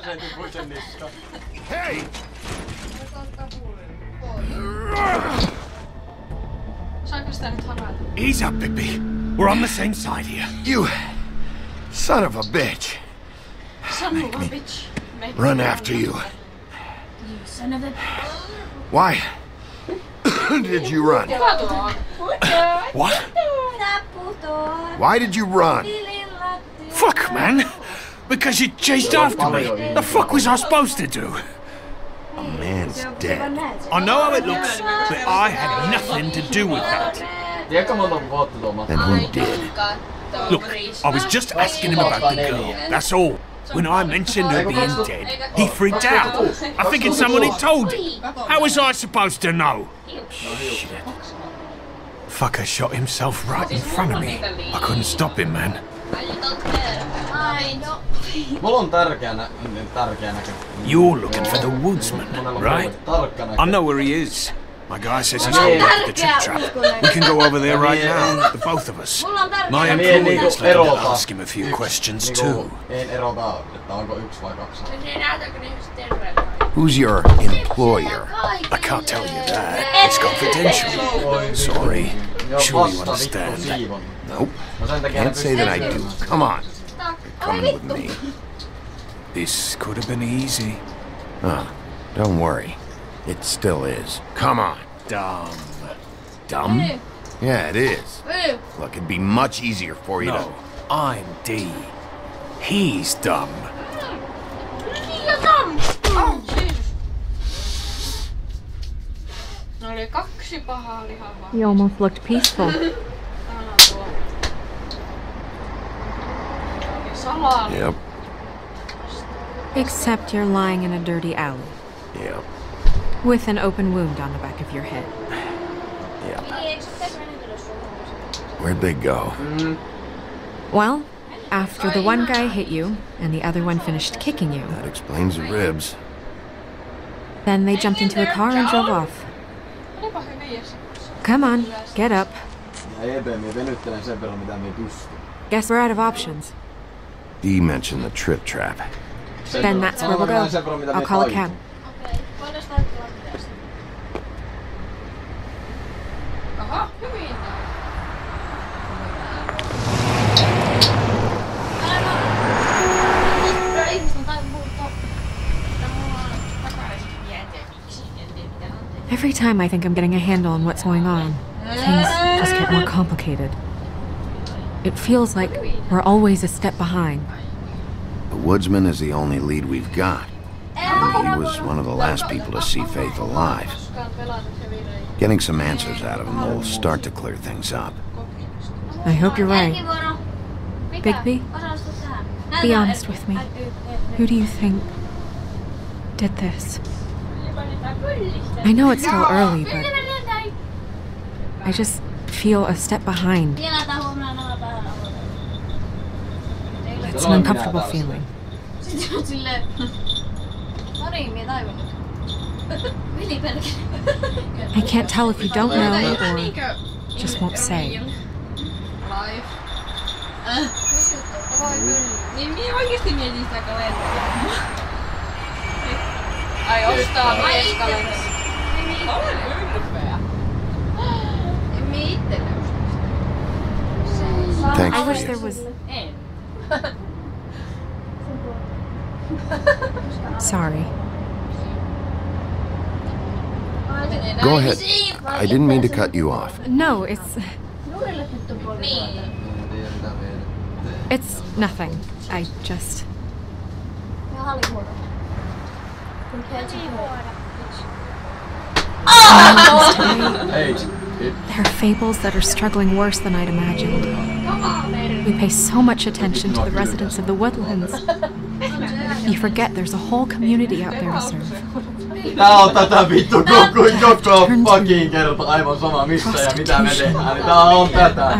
Se tipui sen niskaan. Hey! Saanko sitä nyt havaita? Ease up, Bigby. We're on the same side here. You son of a bitch. Son of a bitch. Run after you. You son of a... Why did you run? What? Why did you run? Fuck, man. Because you chased after me. The fuck was I supposed to do? A man's dead. I know how it looks, but I had nothing to do with that. And who did? Look, I was just asking him about the girl, that's all. When I mentioned her being dead, he freaked out. I think it's someone he told him. How was I supposed to know? Shit. Fucker shot himself right in front of me. I couldn't stop him, man. Mulla on tärkeä näkö. You're looking for the woodsman, right? I know where he is. My guy says he's holding up the trip trap. We can go over there right now, the both of us. My employer's looking to ask him a few questions too. En erota, että onko 1 vai 2. Who's your employer? I can't tell you that. It's confidential. Sorry. Sure you understand. Nope. Can't say that I do. Come on. You're coming with me. This could have been easy. Don't worry. It still is. Come on. Dumb. Dumb? Yeah, it is. Look, it'd be much easier for you No, I'm D. He's dumb. Oh, Jeesus. No oli 2 pahaa lihavaa. You almost looked peaceful. to. Yep. Except you're lying in a dirty alley. Yep. With an open wound on the back of your head. Yep. Where'd they go? Well, after the one guy hit you, and the other one finished kicking you, That explains the ribs. then they jumped into a car and drove off. Come on, get up. Guess we're out of options. Dee mentioned the trip trap. Then that's where we'll go. I'll call a cab. Aha, hyvin. Every time I think I'm getting a handle on what's going on, things just get more complicated. It feels like we're always a step behind. The woodsman is the only lead we've got. And he was one of the last people to see Faith alive. Getting some answers out of him will start to clear things up. I hope you're right. Bigby, be honest with me. Who do you think did this? I know it's still early, but I just feel a step behind. It's an uncomfortable feeling. I can't tell if you don't know or just won't say. Niin minä oikeesti mietin sitä kalenteria. Ai ostaa mies kalenteri. Olen ylpeä. En minä itse Thanks I for wish there you. was... Sorry. Go ahead. I didn't mean to cut you off. No, it's nothing. I just... There are fables that are struggling worse than I'd imagined. We pay so much attention to the residents of the woodlands. You forget there's a whole community out there to serve. Tää on tätä vittu koko fucking kerta aivan sama missä ja mitä me tehdään, niin tää on tätä.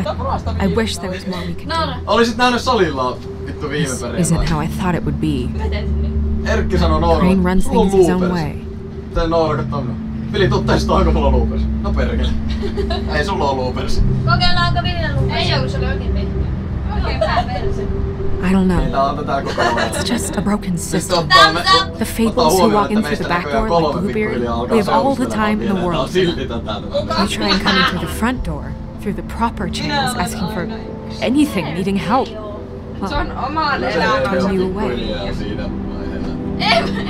I wish there was more we could do. Olisit nähnyt salilla vittu viime This perjantaina. isn't how I thought it would be. Erkki sanoi Noora, Crane runs sulla on things his own loopers. way. Tän Noora kattoo minua. Vili, tuu testaa, onko mulla loopers? No perkele. Ei sulla oo loopers. Kokeillaanko Viljan loopers? Ei oo, se oli oikein pehmeä. I don't know. Tää on tätä koko ajan. It's just a broken system. The Fables Ottaa who huomioon, walk in että through the meistä back näköjään door, like 3 Bluebeard, pikkuhiljaa alkaa we have all the seurustelemaan time in the vielä. Tää on world. silti tätä. We try and come in through the front door, through the proper channels, asking for anything, needing help. Se on oman Kyllä se elämänsä. on You away. pikkuhiljaa siinä vaiheella.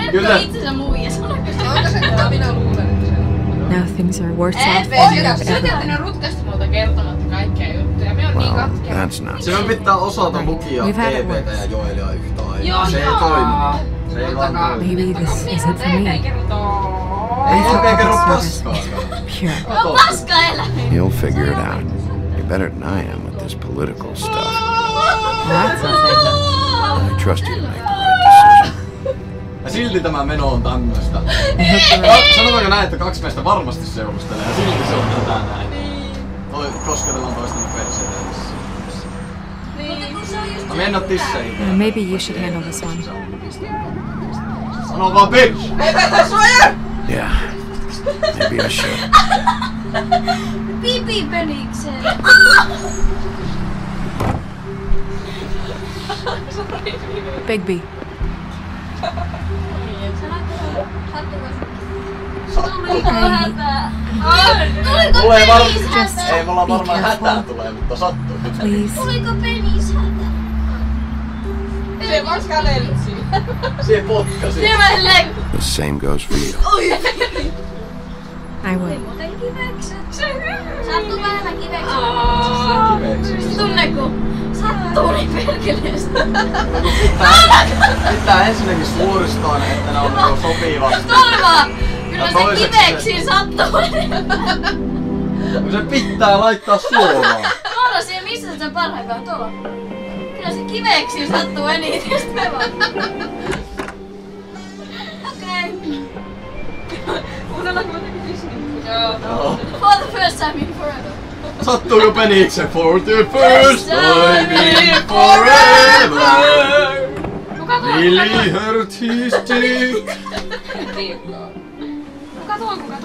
Etkö itsensä muija? Onko se mitä minä luulen, että se on? Now things are worse off Ei, than sä they've ever teet been. ne rutkasti multa kertomatta kaikkea juttuja. Me on niin Well, katkera. that's not Sinun pitää osata lukia We've had it TVtä worse. ja Joelia yhtä aikaa. Joo, Se ei joo. toimi. Se ei vaan toimi. Maybe this isn't for me. Ei I thought oikein kerro public service paskaakaan. was pure. No paska elämä. You'll figure it out. You're better than I am with this political stuff. That's a thing. I trust you to make the right decision. Ja silti tämä meno on tämmöstä. Sanotaanko näin, että 2 meistä varmasti seurustelee ja silti se on tätä näin. Kosketellaan toistemme perseitä. No me en oo tisseihin. Maybe you should handle this one. Sano vaan bitch! Yeah. Maybe I should. Pipi peniksen. Bigby, Tuliko hätää? Tuliko Tulee penis Just- hätää? Ei mulla varmaan Be careful. hätää tulee, mutta sattuu. please. Tuliko penis hätää? Se vois kävellyt. Siihen potkasi. Siellä mä silleen, The same goes for you. I will. muuten kivekset. Sattuu vähän kivekset. Kiveksi. Tunne kun sattuu niin perkeleestä. Pitää ensinnäkin suoristaa ne, että ne on niinku sopivasti. Turvaa! Kyllä Ja se toiseksi kiveksiin sattuu. Se pitää laittaa suoraan. Tuolla siihen missä se parhaillaan tuolla. Kyllä se kiveksiin sattuu eniten. Sitten vaan. Okei. Kuunnellaanko mä tekin Disney? Joo. For the first time in forever. Sattuuko peniksen for the first time in forever? Really hurt his dick.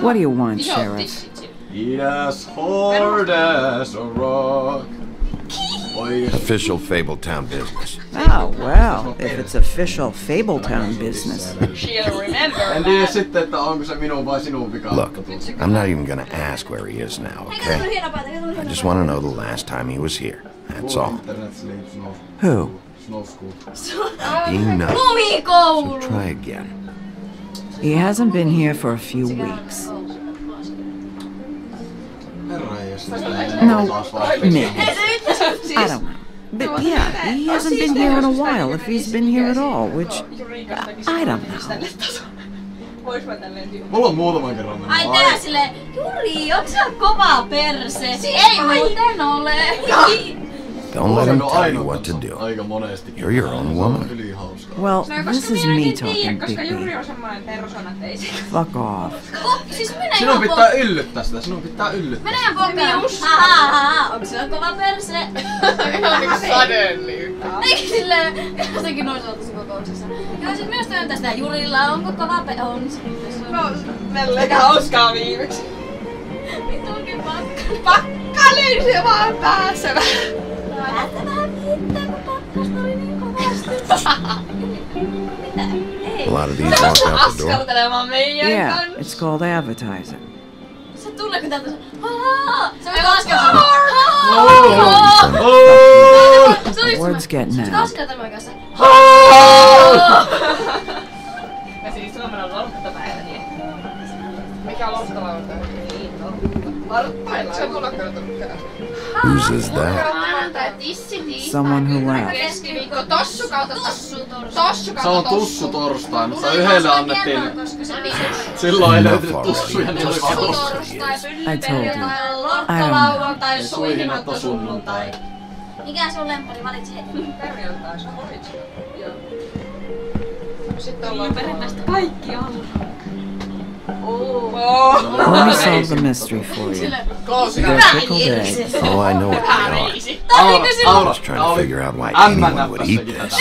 What do you want, Sheriff? He as hard as a rock. Oi. Official Fabletown business. Oh, well, if it's official Fabletown business. She'll remember. En tiedä sitten, että onko se minun vai sinun vika. Look, I'm not even gonna ask where he is now, okay? I just want to know the last time he was here. That's all. Who? Snow school. You know. So Lumikoulu. try again. He hasn't been here for a few weeks. No, me. I don't know. But yeah, he hasn't been here in a while, if he's been here at all, which I don't know. Vois mä tälleen tyyliin. Mulla on muutaman kerran mennyt Ai tää silleen, Juri, onks sä kova perse? Ei muuten ole. Don't let him tell you what to do. Aika monesti. You're your own woman. Yli hauska. Well, this is me talking, Koska Juri Bigby. on semmoinen persona, että ei se... Fuck off. Siis minä Sinun pitää yllyttää sitä, sinun pitää yllyttää. Minä pokaan. Haha, onks sä kova perse? Ihan niinku suddenly. Eikä silleen, jotenkin noin sanotussa kokouksessa. Joo, sit myös työntää sitä Jurilla, onko kova perse? On se. No, eikä hauskaa viimeksi. Vittuukin pakka. Pakkanen se vaan pääsevä. Päätä vähän kiittää, kun pakkasta oli niin kovasti. Mitä? Ei. A lot of these walk out the door. Askartelemaan meidän Yeah, kanssa. it's called advertising. Se tulee kun täältä se... Se on askel. Se oli Words getting Se out. askel tämän kanssa. Ja siis huomenna on lohtapäivä, niin... Mikä on lohtalauta? Varppailla. Se on mulla kertonut. Whose is that? Someone who left. Keskiviikko tossu kautta tossu. Tossu Se kautta on tossu. tussu torstai, mutta yhdelle annettiin... Silloin ei löytynyt tussuja, niin oli vaan tossu. I told you. Lokkalauantai, Suihimatta sunnuntai. Mikä sun lemppari valitsi heti? Perjantai, se on original. Joo. Sitten ollaan perinnästä kaikki alla. Let me solve the mystery for you. Your pickle day. Oh, I know what they are. I was trying to figure out why anyone would eat this.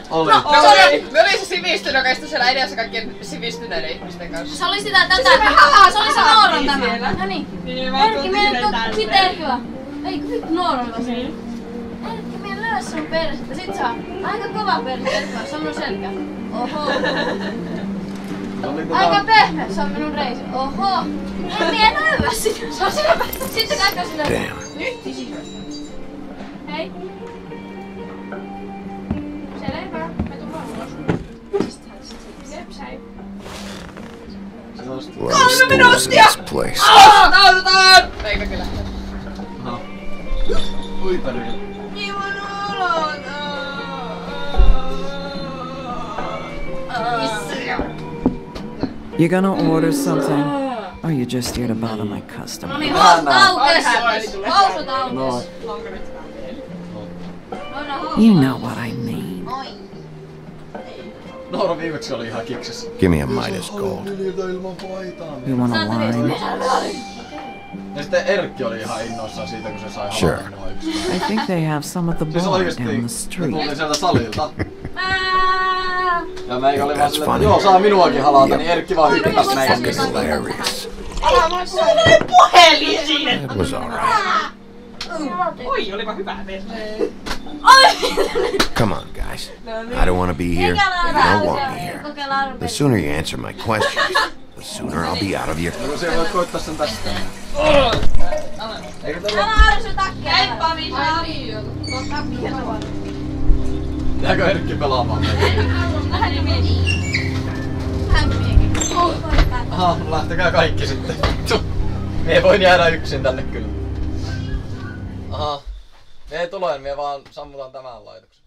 Oliko? Oli. Me oli se sivistynyt, joka istui siellä edessä kaikkien sivistyneiden ihmisten kanssa. Se oli sitä tätä. Se oli se Nooran tämä. No niin. Erkki, meidän on miten hyvä. Ei kun Nooran tosiaan. lyö sun persettä, sit saa aika kova persettä, se on minun selkä. Oho. Aika pehmeä, se on minun reisi. Oho. En minä löyä sitä, se on sinä päästä. Sitten kaikki sinä. Nyt sisästä. Hei. Selvä, me tullaan ulos. Sepsäi. 3 minuuttia! Taudutaan! Eikä kyllä. Aha. Ui perkele. Niin mun ulotaan. You gonna order something? Or you just here to bother my customer? No niin, housut aukes! Housut aukes! You know what I mean. Noora viimeksi oli ihan kiksessä. Give me a Midas Gold. You want a lime? Ja sitten Erkki oli ihan innoissaan siitä, kun se sai Sure. halata mua yksin. I think they have some at the Siis bar oikeesti, down the me street. tultiin sieltä salilta. Ja meikä oli vaan silleen, että joo, saa minuakin halata, niin Erkki vaan hyppäs meidän keskellä. Hilarious. Sulla oli puhelin siinä! It was alright. Oi, olipa hyvä perse. Come on, guys. I don't want to be here. You don't want me here. The sooner you answer my questions, the sooner I'll be out of here. No kun siellä voit koittaa sen tästä. Eikö tällä? Älä arsu takkia! Heippa Misha! Jääkö Erkki pelaamaan meitä? Vähän jo meni. Vähän miekin. Aha, lähtekää kaikki sitten. Mie voin jäädä yksin tänne kyllä. Aha. Mie tulen, mie vaan sammutan tämän laitoksen.